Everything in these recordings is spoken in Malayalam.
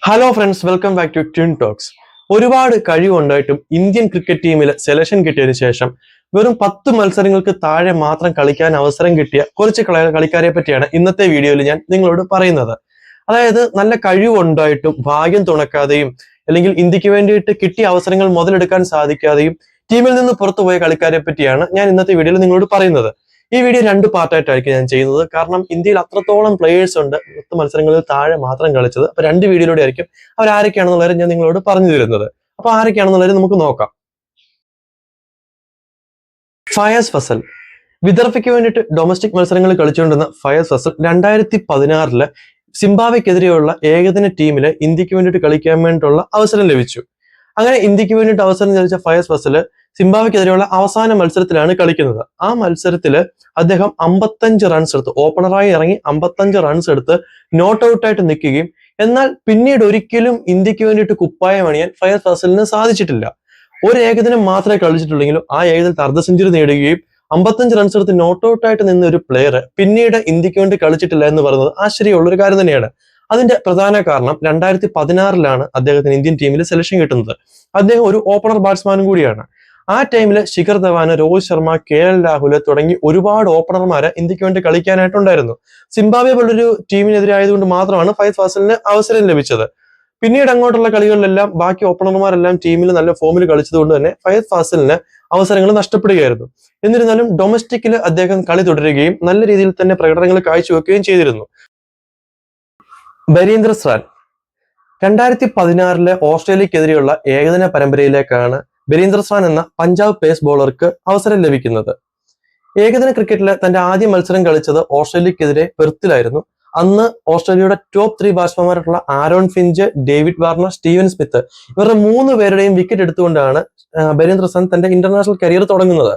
Hello friends, welcome back to Twin Talks. ഒരുപാട് കഴിവുണ്ടായിട്ടും ഇന്ത്യൻ ക്രിക്കറ്റ് ടീമിൽ സെലക്ഷൻ കിട്ടിയതിനു ശേഷം വെറും 10 മത്സരങ്ങൾക്ക് താഴെ മാത്രം കളിക്കാൻ അവസരം കിട്ടിയ കുറച്ച് കളിക്കാരെ പറ്റിയാണ് ഇന്നത്തെ വീഡിയോയിൽ ഞാൻ നിങ്ങളോട് പറയുന്നത്. അതായത് നല്ല കഴിവുണ്ടായിട്ടും ഭാഗ്യം തുണക്കാതെയും അല്ലെങ്കിൽ ഇന്ത്യക്ക് വേണ്ടിയിട്ട് കിട്ടിയ അവസരങ്ങൾ മുതലെടുക്കാൻ സാധിക്കാതെയും ടീമിൽ നിന്ന് പുറത്തുപോയ കളിക്കാരെ പറ്റിയാണ് ഞാൻ ഇന്നത്തെ വീഡിയോയിൽ നിങ്ങളോട് പറയുന്നത്. ഈ വീഡിയോ 2 പാർട്ടായിട്ടായിരിക്കും ഞാൻ ചെയ്യുന്നത്. കാരണം ഇന്ത്യയിൽ അത്രത്തോളം പ്ലേയേഴ്സ് ഉണ്ട് 10 മത്സരങ്ങളിൽ താഴെ മാത്രം കളിച്ചത്. അപ്പൊ 2 വീഡിയോയിലൂടെ ആയിരിക്കും അവർ ആരൊക്കെയാണെന്നുള്ളത് ഞാൻ നിങ്ങളോട് പറഞ്ഞു തരുന്നത്. അപ്പൊ ആരൊക്കെയാണെന്നുള്ളത് നമുക്ക് നോക്കാം. ഫയാസ് ഫസൽ വിദർഭയ്ക്ക് വേണ്ടിയിട്ട് ഡൊമസ്റ്റിക് മത്സരങ്ങൾ കളിച്ചുകൊണ്ടിരുന്ന ഫയാസ് ഫസൽ 2016 സിംബാബ്വെക്കെതിരെയുള്ള ഏകദിന ടീമില് ഇന്ത്യക്ക് വേണ്ടിയിട്ട് കളിക്കാൻ വേണ്ടിയിട്ടുള്ള അവസരം ലഭിച്ചു. അങ്ങനെ ഇന്ത്യക്ക് വേണ്ടിയിട്ട് അവസരം ലഭിച്ച ഫയാസ് ഫസൽ സിംബാബ്വെക്കെതിരെയുള്ള അവസാന മത്സരത്തിലാണ് കളിക്കുന്നത്. ആ മത്സരത്തില് അദ്ദേഹം 55 റൺസ് എടുത്ത് ഓപ്പണറായി ഇറങ്ങി 55 റൺസ് എടുത്ത് നോട്ട് ഔട്ടായിട്ട് നിൽക്കുകയും എന്നാൽ പിന്നീട് ഒരിക്കലും ഇന്ത്യക്ക് വേണ്ടിയിട്ട് കുപ്പായം അണിയാൻ ഫയാസ് ഫസലിന് സാധിച്ചിട്ടില്ല. ഒരു ഏകദിനം മാത്രമേ കളിച്ചിട്ടുള്ളെങ്കിലും ആ ഏകദിനത്തിൽ അർദ്ധ സെഞ്ചുറി നേടുകയും 55 റൺസ് എടുത്ത് നോട്ട് ഔട്ടായിട്ട് നിന്ന ഒരു പ്ലെയർ പിന്നീട് ഇന്ത്യക്ക് വേണ്ടി കളിച്ചിട്ടില്ല എന്ന് പറയുന്നത് ആശ്ചര്യമുള്ള ഒരു കാര്യം തന്നെയാണ്. അതിന്റെ പ്രധാന കാരണം 2016 അദ്ദേഹത്തിന് ഇന്ത്യൻ ടീമിൽ സെലക്ഷൻ കിട്ടുന്നത്. അദ്ദേഹം ഒരു ഓപ്പണർ ബാറ്റ്സ്മാനും കൂടിയാണ്. ആ ടൈമിൽ ശിഖർ ധവാന്, രോഹിത് ശർമ്മ, KL രാഹുൽ തുടങ്ങി ഒരുപാട് ഓപ്പണർമാരെ ഇന്ത്യക്ക് വേണ്ടി കളിക്കാനായിട്ടുണ്ടായിരുന്നു. സിംബാബ്വെ പോലൊരു ടീമിനെതിരെ ആയതുകൊണ്ട് മാത്രമാണ് ഫയാസ് ഫസലിന് അവസരം ലഭിച്ചത്. പിന്നീട് അങ്ങോട്ടുള്ള കളികളിലെല്ലാം ബാക്കി ഓപ്പണർമാരെല്ലാം ടീമിൽ നല്ല ഫോമിൽ കളിച്ചതുകൊണ്ട് തന്നെ ഫയാസ് ഫസലിന് അവസരങ്ങൾ നഷ്ടപ്പെടുകയായിരുന്നു. എന്നിരുന്നാലും ഡൊമസ്റ്റിക്കിൽ അദ്ദേഹം കളി തുടരുകയും നല്ല രീതിയിൽ തന്നെ പ്രകടനങ്ങൾ കാഴ്ചവെക്കുകയും ചെയ്തിരുന്നു. ബരീന്ദർ സ്രാൻ 2016 ഓസ്ട്രേലിയക്കെതിരെയുള്ള ഏകദിന പരമ്പരയിലേക്കാണ് ബരീന്ദർ സ്രാൻ എന്ന പഞ്ചാബ് പേസ് ബോളർക്ക് അവസരം ലഭിക്കുന്നത്. ഏകദിന ക്രിക്കറ്റിലെ തന്റെ ആദ്യ മത്സരം കളിച്ചത് ഓസ്ട്രേലിയക്കെതിരെ പെർത്തിലായിരുന്നു. അന്ന് ഓസ്ട്രേലിയയുടെ ടോപ്പ് 3 ബാറ്റ്സ്മാൻമാരായിട്ടുള്ള Aaron Finch, David Warner, Steven Smith ഇവരുടെ 3 പേരുടെയും വിക്കറ്റ് എടുത്തുകൊണ്ടാണ് ബരീന്ദർ സ്രാൻ തന്റെ ഇന്റർനാഷണൽ കരിയർ തുടങ്ങുന്നത്.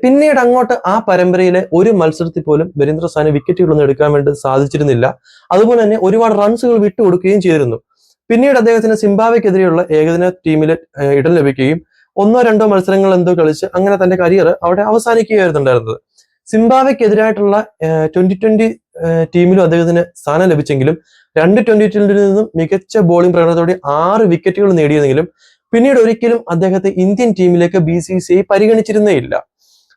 പിന്നീട് അങ്ങോട്ട് ആ പരമ്പരയിലെ ഒരു മത്സരത്തിൽ പോലും ബരീന്ദർ സ്രാന് വിക്കറ്റുകളൊന്നും എടുക്കാൻ വേണ്ടി സാധിച്ചിരുന്നില്ല. അതുപോലെ തന്നെ ഒരുപാട് റൺസുകൾ വിട്ടുകൊടുക്കുകയും ചെയ്തിരുന്നു. പിന്നീട് അദ്ദേഹത്തിന് സിംബാബ്വെക്കെതിരെയുള്ള ഏകദിന ടീമിൽ ഇടം ലഭിക്കുകയും 1-2 മത്സരങ്ങൾ എന്തോ കളിച്ച് അങ്ങനെ തന്റെ കരിയർ അവിടെ അവസാനിക്കുകയായിരുന്നുണ്ടായിരുന്നത്. സിംബാബ്വെക്കെതിരായിട്ടുള്ള 2020 ടീമിലും അദ്ദേഹത്തിന് സ്ഥാനം ലഭിച്ചെങ്കിലും 2 2020 നിന്നും മികച്ച ബോളിംഗ് പ്രകടനത്തോടെ 6 വിക്കറ്റുകൾ നേടിയതെങ്കിലും പിന്നീട് ഒരിക്കലും അദ്ദേഹത്തെ ഇന്ത്യൻ ടീമിലേക്ക് BCCI പരിഗണിച്ചിരുന്നേയില്ല.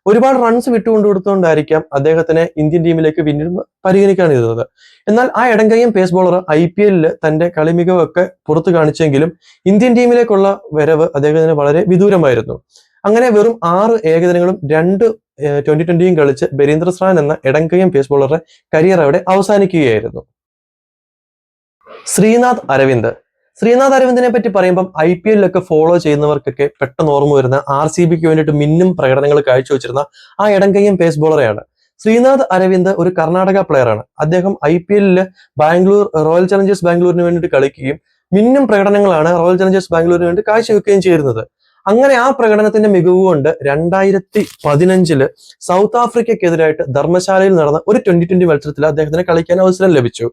ഒരുപാട് റൺസ് വിട്ടുകൊണ്ടുകൊടുത്തുകൊണ്ടായിരിക്കാം അദ്ദേഹത്തിനെ ഇന്ത്യൻ ടീമിലേക്ക് പിന്നീട് പരിഗണിക്കാനിരുന്നത്. എന്നാൽ ആ ഇടംകൈയും പേസ് ബോളർ IPL തന്റെ കളി മികവൊക്കെ പുറത്തു കാണിച്ചെങ്കിലും ഇന്ത്യൻ ടീമിലേക്കുള്ള വരവ് അദ്ദേഹത്തിന് വളരെ വിദൂരമായിരുന്നു. അങ്ങനെ വെറും 6 ഏകദിനങ്ങളും 2 2020 കളിച്ച് ബരീന്ദർ സ്രാൻ എന്ന ഇടംകൈയും പേസ് ബോളറുടെ കരിയർ അവിടെ അവസാനിക്കുകയായിരുന്നു. ശ്രീനാഥ് അരവിന്ദിനെ പറ്റി പറയുമ്പം IPL ഫോളോ ചെയ്യുന്നവർക്കൊക്കെ പെട്ടെന്ന് ഓർമ്മ വരുന്ന RCBക്ക് വേണ്ടിയിട്ട് മിന്നും പ്രകടനങ്ങൾ കാഴ്ചവെച്ചിരുന്ന ആ ഇടംകൈയും പേസ് ബോളറെയാണ്. ശ്രീനാഥ് അരവിന്ദ് ഒരു കർണാടക പ്ലെയറാണ്. അദ്ദേഹം IPL റോയൽ ചലഞ്ചേഴ്സ് ബാംഗ്ലൂരിന് വേണ്ടിയിട്ട് കളിക്കുകയും മിന്നും പ്രകടനങ്ങളാണ് റോയൽ ചലഞ്ചേഴ്സ് ബാംഗ്ലൂരിന് വേണ്ടി കാഴ്ചവെക്കുകയും ചെയ്യുന്നത്. അങ്ങനെ ആ പ്രകടനത്തിന്റെ മികവ് കൊണ്ട് 2015 സൗത്ത് ആഫ്രിക്കക്കെതിരായിട്ട് ധർമ്മശാലയിൽ നടന്ന ഒരു 2020 മത്സരത്തിൽ അദ്ദേഹത്തിന് കളിക്കാൻ അവസരം ലഭിച്ചു.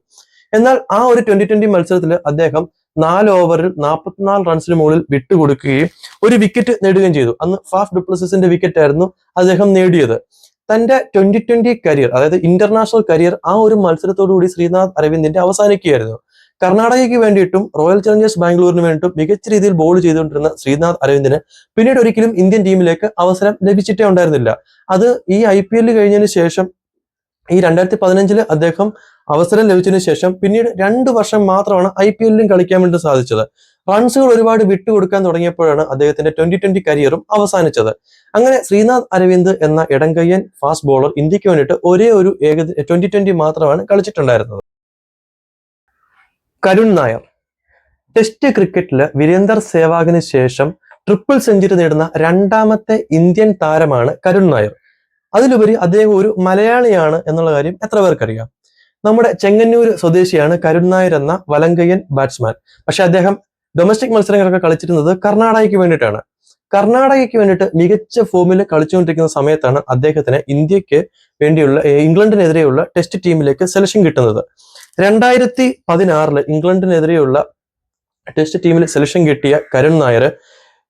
എന്നാൽ ആ ഒരു 2020 മത്സരത്തിൽ അദ്ദേഹം 4 ഓവറിൽ 44 റൺസിന് മുകളിൽ വിട്ടുകൊടുക്കുകയും ഒരു വിക്കറ്റ് നേടുകയും ചെയ്തു. അന്ന് ഫാഫ് ഡു പ്ലസിസിന്റെ വിക്കറ്റ് ആയിരുന്നു അദ്ദേഹം നേടിയത്. തന്റെ 2020 കരിയർ, അതായത് ഇന്റർനാഷണൽ കരിയർ, ആ ഒരു മത്സരത്തോടുകൂടി ശ്രീനാഥ് അരവിന്ദിന്റെ അവസാനിക്കുകയായിരുന്നു. കർണാടകയ്ക്ക് വേണ്ടിയിട്ടും റോയൽ ചലഞ്ചേഴ്സ് ബാംഗ്ലൂരിന് വേണ്ടിയിട്ടും മികച്ച രീതിയിൽ ബോൾ ചെയ്തുകൊണ്ടിരുന്ന ശ്രീനാഥ് അരവിന്ദിന് പിന്നീട് ഒരിക്കലും ഇന്ത്യൻ ടീമിലേക്ക് അവസരം ലഭിച്ചിട്ടേ ഉണ്ടായിരുന്നില്ല. അത് ഈ IPL കഴിഞ്ഞതിന് ശേഷം ഈ 2015 അദ്ദേഹം അവസരം ലഭിച്ചതിന് ശേഷം പിന്നീട് 2 വർഷം മാത്രമാണ് IPL കളിക്കാൻ വേണ്ടി സാധിച്ചത്. റൺസുകൾ ഒരുപാട് വിട്ടുകൊടുക്കാൻ തുടങ്ങിയപ്പോഴാണ് അദ്ദേഹത്തിന്റെ 2020 കരിയറും അവസാനിച്ചത്. അങ്ങനെ ശ്രീനാഥ് അരവിന്ദ് എന്ന ഇടംകയ്യൻ ഫാസ്റ്റ് ബോളർ ഇന്ത്യക്ക് വേണ്ടിയിട്ട് ഒരേ ഒരു 2020 മാത്രമാണ് കളിച്ചിട്ടുണ്ടായിരുന്നത്. കരുൺ നായർ ടെസ്റ്റ് ക്രിക്കറ്റില് വീരേന്ദർ സേവാഗിന് ശേഷം ട്രിപ്പിൾ സെഞ്ചുറി നേടുന്ന 2ാമത്തെ ഇന്ത്യൻ താരമാണ് കരുൺ നായർ. അതിലുപരി അദ്ദേഹം ഒരു മലയാളിയാണ് എന്നുള്ള കാര്യം എത്ര പേർക്കറിയാം? നമ്മുടെ ചെങ്ങന്നൂർ സ്വദേശിയാണ് കരുൺ നായർ എന്ന വലങ്കയ്യൻ ബാറ്റ്സ്മാൻ. പക്ഷെ അദ്ദേഹം ഡൊമസ്റ്റിക് മത്സരങ്ങളൊക്കെ കളിച്ചിരുന്നത് കർണാടകയ്ക്ക് വേണ്ടിയിട്ടാണ്. കർണാടകയ്ക്ക് വേണ്ടിയിട്ട് മികച്ച ഫോമിൽ കളിച്ചുകൊണ്ടിരിക്കുന്ന സമയത്താണ് അദ്ദേഹത്തിന് ഇന്ത്യക്ക് വേണ്ടിയുള്ള ഇംഗ്ലണ്ടിനെതിരെയുള്ള ടെസ്റ്റ് ടീമിലേക്ക് സെലക്ഷൻ കിട്ടുന്നത്. 2016 ഇംഗ്ലണ്ടിനെതിരെയുള്ള ടെസ്റ്റ് ടീമിൽ സെലക്ഷൻ കിട്ടിയ കരുൺ നായർ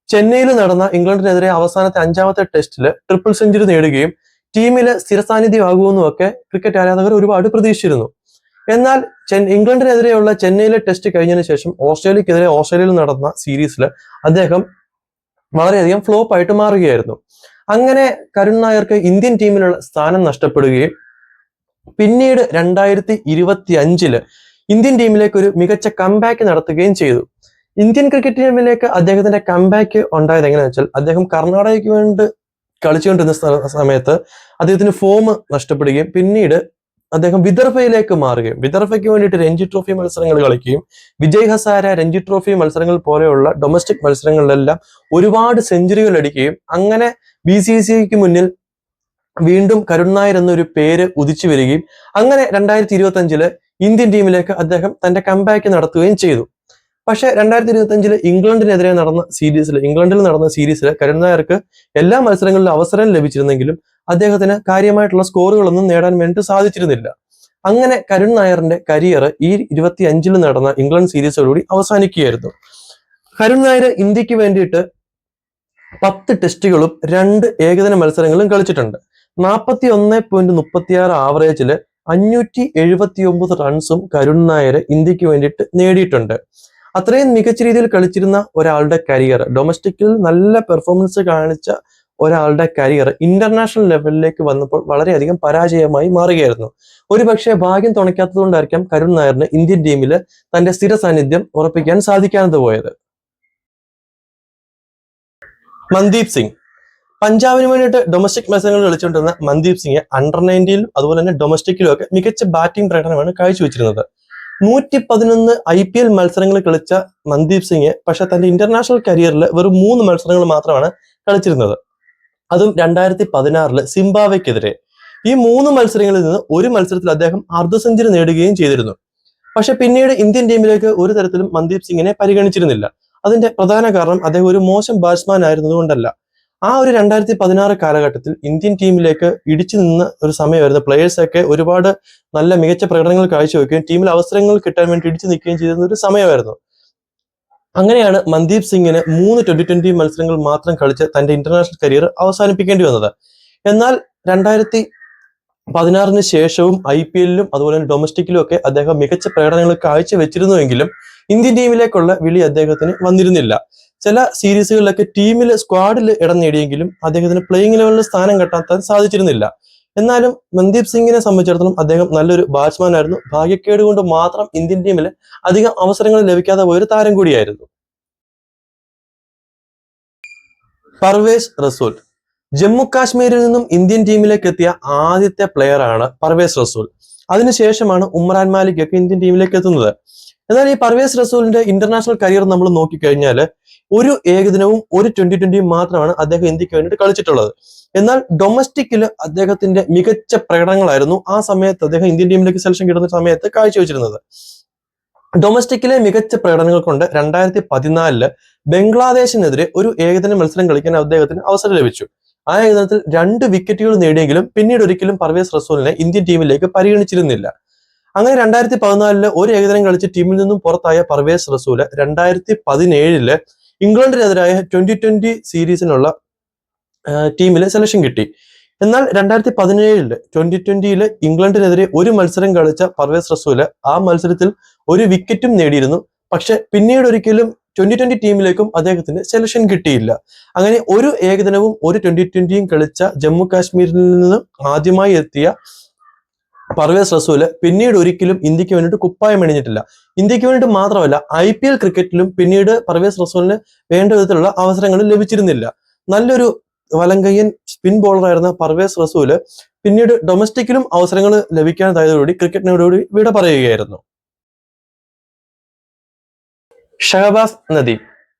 ചെന്നൈയിൽ നടന്ന ഇംഗ്ലണ്ടിനെതിരെ അവസാനത്തെ 5ാമത്തെ ടെസ്റ്റിൽ ട്രിപ്പിൾ സെഞ്ചുറി നേടുകയും ടീമില് സ്ഥിരസാന്നിധ്യമാകുമെന്നും ഒക്കെ ക്രിക്കറ്റ് ആരാധകർ ഒരുപാട് പ്രതീക്ഷിച്ചിരുന്നു. എന്നാൽ ഇംഗ്ലണ്ടിനെതിരെയുള്ള ചെന്നൈയിലെ ടെസ്റ്റ് കഴിഞ്ഞതിന് ശേഷം ഓസ്ട്രേലിയക്കെതിരെ ഓസ്ട്രേലിയയിൽ നടന്ന സീരീസിൽ അദ്ദേഹം വളരെയധികം ഫ്ലോപ്പ് ആയിട്ട് മാറുകയായിരുന്നു. അങ്ങനെ കരുൺ നായർക്ക് ഇന്ത്യൻ ടീമിലുള്ള സ്ഥാനം നഷ്ടപ്പെടുകയും പിന്നീട് 2025 ഇന്ത്യൻ ടീമിലേക്ക് ഒരു മികച്ച കംബാക്ക് നടത്തുകയും ചെയ്തു. ഇന്ത്യൻ ക്രിക്കറ്റ് ടീമിലേക്ക് അദ്ദേഹത്തിന്റെ കംബാക്ക് ഉണ്ടായത് എങ്ങനെയാണെന്ന് വെച്ചാൽ, അദ്ദേഹം കർണാടകയ്ക്ക് വേണ്ടി കളിച്ചുകൊണ്ടിരുന്ന സമയത്ത് അദ്ദേഹത്തിന് ഫോം നഷ്ടപ്പെടുകയും പിന്നീട് അദ്ദേഹം വിദർഭയിലേക്ക് മാറുകയും വിദർഭയ്ക്ക് വേണ്ടിയിട്ട് രഞ്ജി ട്രോഫി മത്സരങ്ങൾ കളിക്കുകയും വിജയ് ഹസാര രഞ്ജി ട്രോഫി മത്സരങ്ങൾ പോലെയുള്ള ഡൊമസ്റ്റിക് മത്സരങ്ങളിലെല്ലാം ഒരുപാട് സെഞ്ചുറികൾ അടിക്കുകയും അങ്ങനെ BCCIക്ക് മുന്നിൽ വീണ്ടും കരുൺ നായർ എന്നൊരു പേര് ഉദിച്ചു വരികയും അങ്ങനെ 2025 ഇന്ത്യൻ ടീമിലേക്ക് അദ്ദേഹം തന്റെ കംബാക്ക് നടത്തുകയും ചെയ്തു. പക്ഷെ 2025 ഇംഗ്ലണ്ടിൽ നടന്ന സീരീസിൽ കരുൺ നായർക്ക് എല്ലാ മത്സരങ്ങളിലും അവസരം ലഭിച്ചിരുന്നെങ്കിലും അദ്ദേഹത്തിന് കാര്യമായിട്ടുള്ള സ്കോറുകളൊന്നും നേടാൻ വേണ്ടി സാധിച്ചിരുന്നില്ല. അങ്ങനെ കരുൺ നായറിന്റെ കരിയർ ഈ 25 നടന്ന ഇംഗ്ലണ്ട് സീരീസോടുകൂടി അവസാനിക്കുകയായിരുന്നു. കരുൺ നായർ ഇന്ത്യക്ക് വേണ്ടിയിട്ട് 10 ടെസ്റ്റുകളും 2 ഏകദിന മത്സരങ്ങളും കളിച്ചിട്ടുണ്ട്. 41.36 ആവറേജില് 579 റൺസും കരുൺ നായർ ഇന്ത്യക്ക് വേണ്ടിയിട്ട് നേടിയിട്ടുണ്ട്. അത്രയും മികച്ച രീതിയിൽ കളിച്ചിരുന്ന ഒരാളുടെ കരിയർ, ഡൊമസ്റ്റിക്കിൽ നല്ല പെർഫോമൻസ് കാണിച്ച ഒരാളുടെ കരിയർ ഇന്റർനാഷണൽ ലെവലിലേക്ക് വന്നപ്പോൾ വളരെയധികം പരാജയമായി മാറുകയായിരുന്നു. ഒരുപക്ഷെ ഭാഗ്യം തുണയ്ക്കാത്തത് കൊണ്ടായിരിക്കാം കരുൺ നായറിന് ഇന്ത്യൻ ടീമിൽ തന്റെ സ്ഥിര സാന്നിധ്യം ഉറപ്പിക്കാൻ സാധിക്കാതെ പോയത്. മന്ദീപ് സിംഗ്. പഞ്ചാബിന് വേണ്ടിയിട്ട് ഡൊമസ്റ്റിക് മത്സരങ്ങൾ കളിച്ചുകൊണ്ടിരുന്ന മന്ദീപ് സിംഗ് അണ്ടർ-19 അതുപോലെ തന്നെ ഡൊമസ്റ്റിക്കിലും ഒക്കെ മികച്ച ബാറ്റിംഗ് പ്രകടനമാണ് കാഴ്ചവെച്ചിരുന്നത്. 111 IPL മത്സരങ്ങൾ കളിച്ച മന്ദീപ് സിംഗ് പക്ഷെ തന്റെ ഇന്റർനാഷണൽ കരിയറിൽ വെറും 3 മത്സരങ്ങൾ മാത്രമാണ് കളിച്ചിരുന്നത്. അതും 2016 സിംബാബ്വെക്കെതിരെ. ഈ 3 മത്സരങ്ങളിൽ നിന്ന് ഒരു മത്സരത്തിൽ അദ്ദേഹം അർദ്ധ സെഞ്ചുറി നേടുകയും ചെയ്തിരുന്നു. പക്ഷെ പിന്നീട് ഇന്ത്യൻ ടീമിലേക്ക് ഒരു തരത്തിലും മന്ദീപ് സിംഗിനെ പരിഗണിച്ചിരുന്നില്ല. അതിന്റെ പ്രധാന കാരണം അദ്ദേഹം ഒരു മോശം ബാറ്റ്സ്മാൻ ആയിരുന്നത് കൊണ്ടല്ല. ആ ഒരു 2016 കാലഘട്ടത്തിൽ ഇന്ത്യൻ ടീമിലേക്ക് ഇടിച്ചു നിന്ന ഒരു സമയമായിരുന്നു. പ്ലേയേഴ്സൊക്കെ ഒരുപാട് നല്ല മികച്ച പ്രകടനങ്ങൾ കാഴ്ചവെക്കുകയും ടീമിൽ അവസരങ്ങൾ കിട്ടാൻ വേണ്ടി ഇടിച്ചു നിൽക്കുകയും ചെയ്തിരുന്ന ഒരു സമയമായിരുന്നു. അങ്ങനെയാണ് മന്ദീപ് സിംഗിന് 3 2020 മത്സരങ്ങൾ മാത്രം കളിച്ച് തന്റെ ഇന്റർനാഷണൽ കരിയർ അവസാനിപ്പിക്കേണ്ടി വന്നത്. എന്നാൽ 2016 ശേഷവും IPL അതുപോലെ തന്നെ ഡൊമസ്റ്റിക്കിലും ഒക്കെ അദ്ദേഹം മികച്ച പ്രകടനങ്ങൾ കാഴ്ചവെച്ചിരുന്നുവെങ്കിലും ഇന്ത്യൻ ടീമിലേക്കുള്ള വിളി അദ്ദേഹത്തിന് വന്നിരുന്നില്ല. ചില സീരീസുകളിലൊക്കെ ടീമിൽ സ്ക്വാഡിൽ ഇടം നേടിയെങ്കിലും അദ്ദേഹത്തിന് പ്ലേയിങ് ലെവലിൽ സ്ഥാനം കണ്ടെത്താൻ സാധിച്ചിരുന്നില്ല. എന്നാലും മന്ദീപ് സിംഗിനെ സംബന്ധിച്ചിടത്തോളം അദ്ദേഹം നല്ലൊരു ബാറ്റ്സ്മാൻ ആയിരുന്നു. ഭാഗ്യക്കേട് കൊണ്ട് മാത്രം ഇന്ത്യൻ ടീമിൽ അധികം അവസരങ്ങൾ ലഭിക്കാതെ പോയൊരു താരം കൂടിയായിരുന്നു. പർവേസ് റസൂൽ. ജമ്മു കാശ്മീരിൽ നിന്നും ഇന്ത്യൻ ടീമിലേക്ക് എത്തിയ ആദ്യത്തെ പ്ലെയർ ആണ് പർവേസ് റസൂൽ. അതിനുശേഷമാണ് ഉമ്രാൻ മാലിക് ഒക്കെ ഇന്ത്യൻ ടീമിലേക്ക് എത്തുന്നത്. എന്നാൽ ഈ പർവേസ് റസൂലിന്റെ ഇന്റർനാഷണൽ കരിയർ നമ്മൾ നോക്കിക്കഴിഞ്ഞാൽ ഒരു ഏകദിനവും ഒരു 2020 മാത്രമാണ് അദ്ദേഹം ഇന്ത്യക്ക് വേണ്ടിയിട്ട് കളിച്ചിട്ടുള്ളത്. എന്നാൽ ഡൊമസ്റ്റിക്കിൽ അദ്ദേഹത്തിന്റെ മികച്ച പ്രകടനങ്ങളായിരുന്നു ആ സമയത്ത് അദ്ദേഹം ഇന്ത്യൻ ടീമിലേക്ക് സെലക്ഷൻ കിട്ടുന്ന സമയത്ത് കാഴ്ചവെച്ചിരുന്നത്. ഡൊമസ്റ്റിക്കിലെ മികച്ച പ്രകടനങ്ങൾ കൊണ്ട് 2014 ബംഗ്ലാദേശിനെതിരെ ഒരു ഏകദിന മത്സരം കളിക്കാൻ അദ്ദേഹത്തിന് അവസരം ലഭിച്ചു. ആ ഏകദിനത്തിൽ 2 വിക്കറ്റുകൾ നേടിയെങ്കിലും പിന്നീട് ഒരിക്കലും പർവേസ് റസൂലിനെ ഇന്ത്യൻ ടീമിലേക്ക് പരിഗണിച്ചിരുന്നില്ല. അങ്ങനെ 2014 ഒരു ഏകദിനം കളിച്ച് ടീമിൽ നിന്നും പുറത്തായ പർവേസ് റസൂല് 2017 ഇംഗ്ലണ്ടിനെതിരായ 2020 സീരീസിനുള്ള ടീമിലെ സെലക്ഷൻ കിട്ടി. എന്നാൽ 2017 2020 ഇംഗ്ലണ്ടിനെതിരെ ഒരു മത്സരം കളിച്ച പർവേസ് റസൂല് ആ മത്സരത്തിൽ ഒരു വിക്കറ്റും നേടിയിരുന്നു. പക്ഷെ പിന്നീട് ഒരിക്കലും 2020 ടീമിലേക്കും അദ്ദേഹത്തിന് സെലക്ഷൻ കിട്ടിയില്ല. അങ്ങനെ ഒരു ഏകദിനവും ഒരു 2020യും കളിച്ച ജമ്മു കാശ്മീരിൽ നിന്ന് ആദ്യമായി എത്തിയ പർവേസ് റസൂല് പിന്നീട് ഒരിക്കലും ഇന്ത്യക്ക് വേണ്ടിയിട്ട് കുപ്പായം അണിഞ്ഞിട്ടില്ല. ഇന്ത്യക്ക് വേണ്ടി മാത്രമല്ല IPL ക്രിക്കറ്റിലും പിന്നീട് പർവേസ് റസൂലിന് വേണ്ട വിധത്തിലുള്ള അവസരങ്ങൾ ലഭിച്ചിരുന്നില്ല. നല്ലൊരു വലങ്കയ്യൻ സ്പിൻ ബോളറായിരുന്ന പർവേസ് റസൂല് പിന്നീട് ഡൊമസ്റ്റിക്കിലും അവസരങ്ങൾ ലഭിക്കാതായതോടുകൂടി ക്രിക്കറ്റിനോടുകൂടി വിട പറയുകയായിരുന്നു. ഷഹബാസ് നദീം.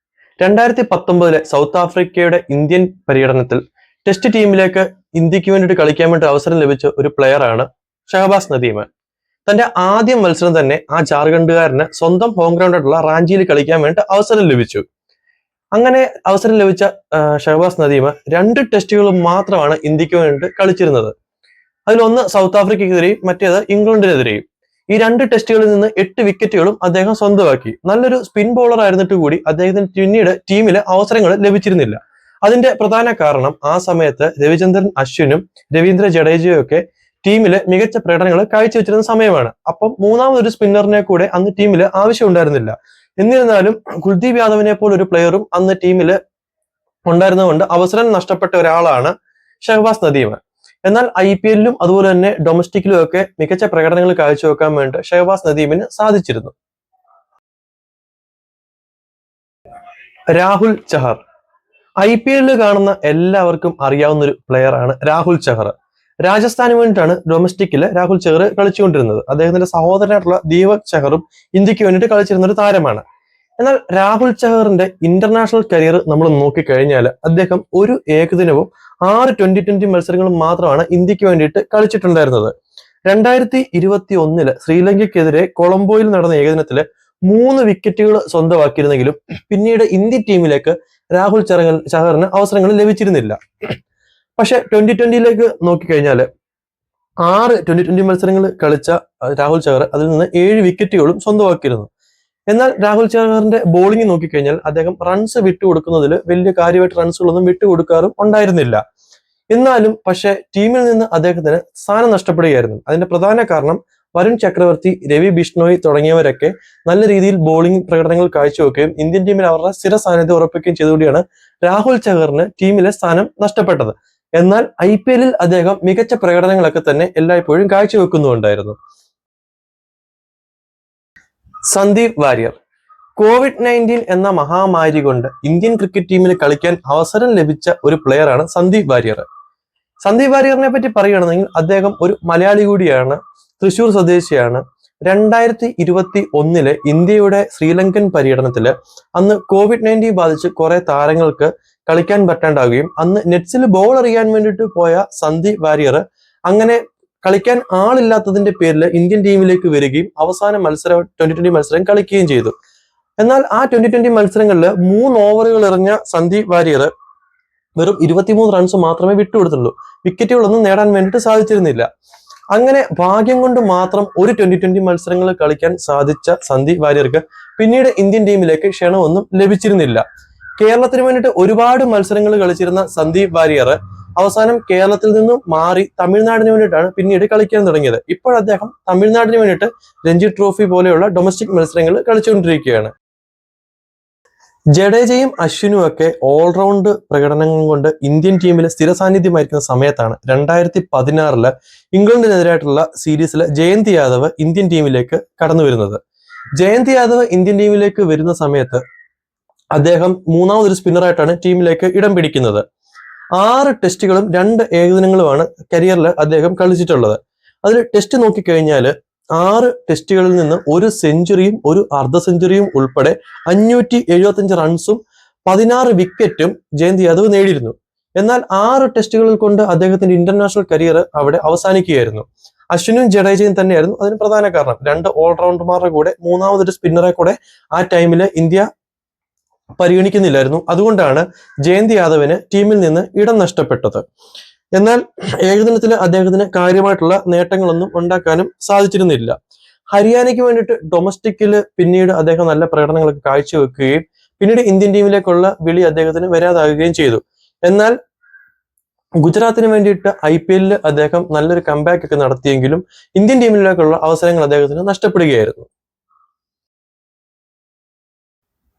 2019 സൗത്ത് ആഫ്രിക്കയുടെ ഇന്ത്യൻ പര്യടനത്തിൽ ടെസ്റ്റ് ടീമിലേക്ക് ഇന്ത്യക്ക് വേണ്ടിയിട്ട് കളിക്കാൻ വേണ്ടി അവസരം ലഭിച്ച ഒരു പ്ലെയർ ആണ് ഷഹബാസ് നദീം. തന്റെ ആദ്യ മത്സരം തന്നെ ആ ജാർഖണ്ഡുകാരന് സ്വന്തം ഹോം ഗ്രൗണ്ടായിട്ടുള്ള റാഞ്ചിയിൽ കളിക്കാൻ വേണ്ടി അവസരം ലഭിച്ചു. അങ്ങനെ അവസരം ലഭിച്ച ഷഹബാസ് നദീം 2 ടെസ്റ്റുകൾ മാത്രമാണ് ഇന്ത്യക്ക് വേണ്ടി കളിച്ചിരുന്നത്. അതിലൊന്ന് സൗത്ത് ആഫ്രിക്കയ്ക്കെതിരെയും മറ്റേത് ഇംഗ്ലണ്ടിനെതിരെയും. ഈ 2 ടെസ്റ്റുകളിൽ നിന്ന് 8 വിക്കറ്റുകളും അദ്ദേഹം സ്വന്തമാക്കി. നല്ലൊരു സ്പിൻ ബോളർ ആയിരുന്നിട്ട് കൂടി അദ്ദേഹത്തിന് പിന്നീട് ടീമിൽ അവസരങ്ങൾ ലഭിച്ചിരുന്നില്ല. അതിന്റെ പ്രധാന കാരണം ആ സമയത്ത് രവിചന്ദ്രൻ അശ്വിനും രവീന്ദ്ര ജഡേജയും ഒക്കെ ടീമില് മികച്ച പ്രകടനങ്ങൾ കാഴ്ചവെച്ചിരുന്ന സമയമാണ്. അപ്പം മൂന്നാമതൊരു സ്പിന്നറിനെ കൂടെ അന്ന് ടീമിൽ ആവശ്യം ഉണ്ടായിരുന്നില്ല. എന്നിരുന്നാലും കുൽദീപ് യാദവിനെ പോലെ ഒരു പ്ലെയറും അന്ന് ടീമിൽ ഉണ്ടായിരുന്നതുകൊണ്ട് അവസരം നഷ്ടപ്പെട്ട ഒരാളാണ് ഷഹബാസ് നദീം. എന്നാൽ IPL-ലും അതുപോലെ തന്നെ ഡൊമസ്റ്റിക്കിലും ഒക്കെ മികച്ച പ്രകടനങ്ങൾ കാഴ്ചവെക്കാൻ വേണ്ടി ഷഹബാസ് നദീമിന് സാധിച്ചിരുന്നു. രാഹുൽ ചഹർ. IPL-ൽ കാണുന്ന എല്ലാവർക്കും അറിയാവുന്ന ഒരു പ്ലെയർ ആണ് രാഹുൽ ചഹർ. രാജസ്ഥാന് വേണ്ടിയിട്ടാണ് ഡൊമസ്റ്റിക്കില് രാഹുൽ ചഹർ കളിച്ചുകൊണ്ടിരുന്നത്. അദ്ദേഹത്തിന്റെ സഹോദരനായിട്ടുള്ള ദീപക് ചഹറും ഇന്ത്യക്ക് വേണ്ടിയിട്ട് കളിച്ചിരുന്ന ഒരു താരമാണ്. എന്നാൽ രാഹുൽ ചഹറിന്റെ ഇന്റർനാഷണൽ കരിയർ നമ്മൾ നോക്കിക്കഴിഞ്ഞാൽ അദ്ദേഹം ഒരു ഏകദിനവും 6 20-20 മത്സരങ്ങളും മാത്രമാണ് ഇന്ത്യക്ക് വേണ്ടിയിട്ട് കളിച്ചിട്ടുണ്ടായിരുന്നത്. 2021 ശ്രീലങ്കയ്ക്കെതിരെ കൊളംബോയിൽ നടന്ന ഏകദിനത്തില് 3 വിക്കറ്റുകൾ സ്വന്തമാക്കിയിരുന്നെങ്കിലും പിന്നീട് ഇന്ത്യൻ ടീമിലേക്ക് രാഹുൽ ചഹറിന് അവസരങ്ങൾ ലഭിച്ചിരുന്നില്ല. പക്ഷെ 2020 നോക്കിക്കഴിഞ്ഞാൽ 6 20-20 മത്സരങ്ങൾ കളിച്ച രാഹുൽ ചഹർ അതിൽ നിന്ന് 7 വിക്കറ്റുകളും സ്വന്തമാക്കിയിരുന്നു. എന്നാൽ രാഹുൽ ചഹറിന്റെ ബോളിംഗ് നോക്കിക്കഴിഞ്ഞാൽ അദ്ദേഹം റൺസ് വിട്ടുകൊടുക്കുന്നതിൽ വലിയ കാര്യമായിട്ട് റൺസുകളൊന്നും വിട്ടുകൊടുക്കാറും ഉണ്ടായിരുന്നില്ല. എന്നാലും പക്ഷെ ടീമിൽ നിന്ന് അദ്ദേഹത്തിന് സ്ഥാനം നഷ്ടപ്പെടുകയായിരുന്നു. അതിന്റെ പ്രധാന കാരണം വരുൺ ചക്രവർത്തി, രവി ബിഷ്ണോയി തുടങ്ങിയവരൊക്കെ നല്ല രീതിയിൽ ബോളിംഗ് പ്രകടനങ്ങൾ കാഴ്ചവെക്കുകയും ഇന്ത്യൻ ടീമിൽ അവരുടെ സ്ഥിര സാന്നിധ്യം ഉറപ്പിക്കുകയും ചെയ്തുകൂടിയാണ് രാഹുൽ ചഹറിന് ടീമിലെ സ്ഥാനം നഷ്ടപ്പെട്ടത്. എന്നാൽ IPL-ൽ അദ്ദേഹം മികച്ച പ്രകടനങ്ങളൊക്കെ തന്നെ എല്ലായ്പ്പോഴും കാഴ്ചവെക്കുന്നുണ്ടായിരുന്നു. സന്ദീപ് വാര്യർ. COVID-19 എന്ന മഹാമാരി കൊണ്ട് ഇന്ത്യൻ ക്രിക്കറ്റ് ടീമിൽ കളിക്കാൻ അവസരം ലഭിച്ച ഒരു പ്ലെയറാണ് സന്ദീപ് വാര്യർ. സന്ദീപ് വാര്യറിനെ പറ്റി പറയുകയാണെങ്കിൽ അദ്ദേഹം ഒരു മലയാളി കൂടിയാണ്, തൃശൂർ സ്വദേശിയാണ്. 2021 ഇന്ത്യയുടെ ശ്രീലങ്കൻ പര്യടനത്തില് അന്ന് COVID-19 ബാധിച്ച് കുറെ താരങ്ങൾക്ക് കളിക്കാൻ പറ്റാണ്ടാവുകയും അന്ന് നെറ്റ്സിൽ ബോൾ എറിയാൻ വേണ്ടിയിട്ട് പോയ സന്ദീപ് വാര്യർ അങ്ങനെ കളിക്കാൻ ആളില്ലാത്തതിന്റെ പേരിൽ ഇന്ത്യൻ ടീമിലേക്ക് വരികയും അവസാന മത്സരം 2020 മത്സരം കളിക്കുകയും ചെയ്തു. എന്നാൽ ആ 2020 മത്സരങ്ങളിൽ 3 ഓവറുകൾ എറിഞ്ഞ സന്ദീപ് വാര്യർ വെറും 23 റൺസ് മാത്രമേ വിട്ടുകൊടുത്തുള്ളൂ. വിക്കറ്റുകളൊന്നും നേടാൻ വേണ്ടിയിട്ട് സാധിച്ചിരുന്നില്ല. അങ്ങനെ ഭാഗ്യം കൊണ്ട് മാത്രം ഒരു 2020 മത്സരങ്ങൾ കളിക്കാൻ സാധിച്ച സന്ദീപ് വാര്യർക്ക് പിന്നീട് ഇന്ത്യൻ ടീമിലേക്ക് ക്ഷണമൊന്നും ലഭിച്ചിരുന്നില്ല. കേരളത്തിന് വേണ്ടിയിട്ട് ഒരുപാട് മത്സരങ്ങൾ കളിച്ചിരുന്ന സന്ദീപ് വാര്യർ അവസാനം കേരളത്തിൽ നിന്നും മാറി തമിഴ്നാടിന് വേണ്ടിയിട്ടാണ് പിന്നീട് കളിക്കാൻ തുടങ്ങിയത്. ഇപ്പോൾ അദ്ദേഹം തമിഴ്നാടിന് വേണ്ടിയിട്ട് രഞ്ജി ട്രോഫി പോലെയുള്ള ഡൊമസ്റ്റിക് മത്സരങ്ങൾ കളിച്ചുകൊണ്ടിരിക്കുകയാണ്. ജഡേജയും അശ്വിനും ഒക്കെ ഓൾറൗണ്ട് പ്രകടനങ്ങൾ കൊണ്ട് ഇന്ത്യൻ ടീമിലെ സ്ഥിര സാന്നിധ്യമായിരിക്കുന്ന സമയത്താണ് 2016 ഇംഗ്ലണ്ടിനെതിരായിട്ടുള്ള സീരീസിലെ ജയന്ത് യാദവ് ഇന്ത്യൻ ടീമിലേക്ക് കടന്നു വരുന്നത്. ജയന്ത് യാദവ് ഇന്ത്യൻ ടീമിലേക്ക് വരുന്ന സമയത്ത് അദ്ദേഹം മൂന്നാമതൊരു സ്പിന്നറായിട്ടാണ് ടീമിലേക്ക് ഇടം പിടിക്കുന്നത്. 6 ടെസ്റ്റുകളും 2 ഏകദിനങ്ങളുമാണ് കരിയറിൽ അദ്ദേഹം കളിച്ചിട്ടുള്ളത്. അതിൽ ടെസ്റ്റ് നോക്കിക്കഴിഞ്ഞാൽ 6 ടെസ്റ്റുകളിൽ നിന്ന് 1 സെഞ്ചുറിയും 1 അർദ്ധ സെഞ്ചുറിയും ഉൾപ്പെടെ 575 റൺസും 16 വിക്കറ്റും ജയന്ത് യാദവ് നേടിയിരുന്നു. എന്നാൽ 6 ടെസ്റ്റുകളിൽ കൊണ്ട് അദ്ദേഹത്തിന്റെ ഇന്റർനാഷണൽ കരിയർ അവിടെ അവസാനിക്കുകയായിരുന്നു. അശ്വിനും ജഡേജയും തന്നെയായിരുന്നു അതിന് പ്രധാന കാരണം. 2 ഓൾറൗണ്ടർമാരുടെ കൂടെ മൂന്നാമതൊരു സ്പിന്നറെ കൂടെ ആ ടൈമിൽ ഇന്ത്യ പരിഗണിക്കുന്നില്ലായിരുന്നു. അതുകൊണ്ടാണ് ജയന്ത് യാദവിന് ടീമിൽ നിന്ന് ഇടം നഷ്ടപ്പെട്ടത്. എന്നാൽ ഏകദിനത്തിൽ അദ്ദേഹത്തിന് കാര്യമായിട്ടുള്ള നേട്ടങ്ങളൊന്നും ഉണ്ടാക്കാനും സാധിച്ചിരുന്നില്ല. ഹരിയാനയ്ക്ക് വേണ്ടിയിട്ട് ഡൊമസ്റ്റിക്കിൽ പിന്നീട് അദ്ദേഹം നല്ല പ്രകടനങ്ങളൊക്കെ കാഴ്ചവെക്കുകയും പിന്നീട് ഇന്ത്യൻ ടീമിലേക്കുള്ള വിളി അദ്ദേഹത്തിന് വരാതാകുകയും ചെയ്തു. എന്നാൽ ഗുജറാത്തിന് വേണ്ടിയിട്ട് IPL-ൽ അദ്ദേഹം നല്ലൊരു കംബാക്ക് ഒക്കെ നടത്തിയെങ്കിലും ഇന്ത്യൻ ടീമിലേക്കുള്ള അവസരങ്ങൾ അദ്ദേഹത്തിന് നഷ്ടപ്പെടുകയായിരുന്നു.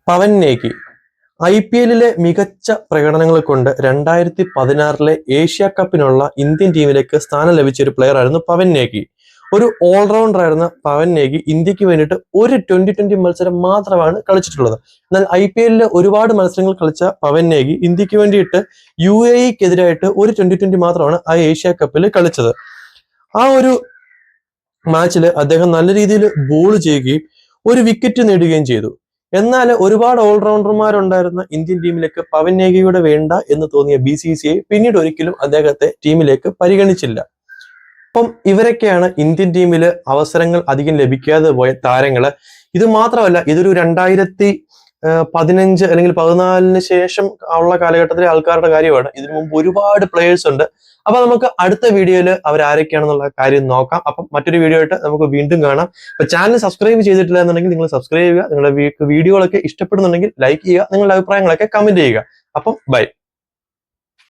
പവൻ നേഗി. IPL-ലെ മികച്ച പ്രകടനങ്ങൾ കൊണ്ട് 2016 ഏഷ്യ കപ്പിനുള്ള ഇന്ത്യൻ ടീമിലേക്ക് സ്ഥാനം ലഭിച്ച ഒരു പ്ലെയർ ആയിരുന്നു പവൻ നേഗി. ഒരു ഓൾറൗണ്ടർ ആയിരുന്ന പവൻ നേഗി ഇന്ത്യക്ക് വേണ്ടിയിട്ട് ഒരു 2020 മത്സരം മാത്രമാണ് കളിച്ചിട്ടുള്ളത്. എന്നാൽ IPL-ല് ഒരുപാട് മത്സരങ്ങൾ കളിച്ച പവൻ നേഗി ഇന്ത്യക്ക് വേണ്ടിയിട്ട് UAE-ക്കെതിരായിട്ട് ഒരു 2020 മാത്രമാണ് ആ ഏഷ്യ കപ്പിൽ കളിച്ചത്. ആ ഒരു മാച്ചിൽ അദ്ദേഹം നല്ല രീതിയിൽ ബോൾ ചെയ്യുകയും 1 വിക്കറ്റ് നേടുകയും ചെയ്തു. എന്നാൽ ഒരുപാട് ഓൾറൗണ്ടർമാരുണ്ടായിരുന്ന ഇന്ത്യൻ ടീമിലേക്ക് പവൻ നേഗിയുടെ വേണ്ട എന്ന് തോന്നിയ BCCI പിന്നീട് ഒരിക്കലും അദ്ദേഹത്തെ ടീമിലേക്ക് പരിഗണിച്ചില്ല. അപ്പം ഇവരൊക്കെയാണ് ഇന്ത്യൻ ടീമിൽ അവസരങ്ങൾ അധികം ലഭിക്കാതെ പോയ താരങ്ങള്. ഇത് മാത്രമല്ല, ഇതൊരു 2015 അല്ലെങ്കിൽ 14 ശേഷം ഉള്ള കാലഘട്ടത്തിലെ ആൾക്കാരുടെ കാര്യമാണ്. ഇതിനു മുമ്പ് ഒരുപാട് പ്ലേയേഴ്സ് ഉണ്ട്. അപ്പൊ നമുക്ക് അടുത്ത വീഡിയോയിൽ അവരാരൊക്കെയാണെന്നുള്ള കാര്യം നോക്കാം. അപ്പം മറ്റൊരു വീഡിയോ ആയിട്ട് നമുക്ക് വീണ്ടും കാണാം. അപ്പൊ ചാനൽ സബ്സ്ക്രൈബ് ചെയ്തിട്ടില്ല എന്നുണ്ടെങ്കിൽ നിങ്ങൾ സബ്സ്ക്രൈബ് ചെയ്യുക. നിങ്ങളുടെ വീഡിയോകളൊക്കെ ഇഷ്ടപ്പെടുന്നുണ്ടെങ്കിൽ ലൈക്ക് ചെയ്യുക. നിങ്ങളുടെ അഭിപ്രായങ്ങളൊക്കെ കമന്റ് ചെയ്യുക. അപ്പം ബൈ.